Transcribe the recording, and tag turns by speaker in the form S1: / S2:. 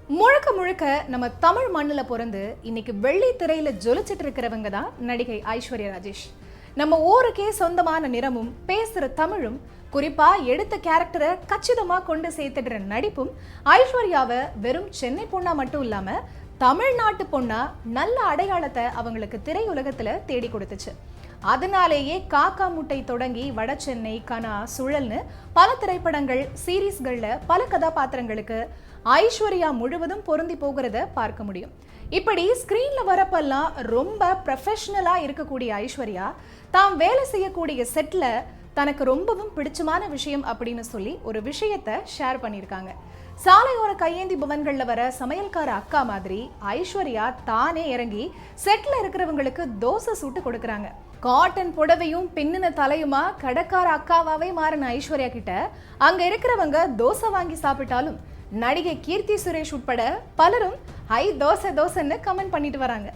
S1: முழுக்க முழுக்க நம்ம தமிழ் மண்ணுல பிறந்து இன்னைக்கு வெள்ளி திரையில ஜொலிச்சிட்டு இருக்கிறவங்க தான் நடிகை ஐஸ்வர்யா ராஜேஷ். நம்ம ஊருக்கே சொந்தமான நிறமும் பேசுற தமிழும் குறிப்பா எடுத்த கேரக்டரை கச்சிதமா கொண்டு சேர்த்துடுற நடிப்பும் ஐஸ்வர்யாவை வெறும் சென்னை பொண்ணா மட்டும் இல்லாம தமிழ்நாட்டு பொண்ணா நல்ல அடையாளத்தை அவங்களுக்கு திரையுலகத்துல தேடி கொடுத்துச்சு. அதனாலேயே காக்கா முட்டை தொடங்கி வட சென்னை, கனா, சுழல்னு பல திரைப்படங்கள், சீரீஸ்கள்ல பல கதாபாத்திரங்களுக்கு ஐஸ்வர்யா முழுவதும் பொருந்தி போகிறத பார்க்க முடியும். இப்படி ஸ்கிரீன்ல வரப்பெல்லாம் ரொம்ப ப்ரொஃபஷனலா இருக்கக்கூடிய ஐஸ்வர்யா தாம் வேலை செய்யக்கூடிய செட்ல தனக்கு ரொம்பவும் பிடிச்சமான விஷயம் அப்படின்னு சொல்லி ஒரு விஷயத்த ஷேர் பண்ணியிருக்காங்க. சாலையோர கையேந்தி பவன்கள்ல வர சமையல்கார அக்கா மாதிரி ஐஸ்வர்யா தானே இறங்கி செட்ல இருக்கிறவங்களுக்கு தோசை சுட்டு கொடுக்கறாங்க. காட்டன் புடவையும் பின்னின தலையுமா கடைக்கார அக்காவாவே மாறின ஐஸ்வர்யா கிட்ட அங்க இருக்கிறவங்க தோசை வாங்கி சாப்பிட்டாலும் நடிகை கீர்த்தி சுரேஷ் உட்பட பலரும் ஐ தோசை தோசைன்னு கமெண்ட் பண்ணிட்டு வராங்க.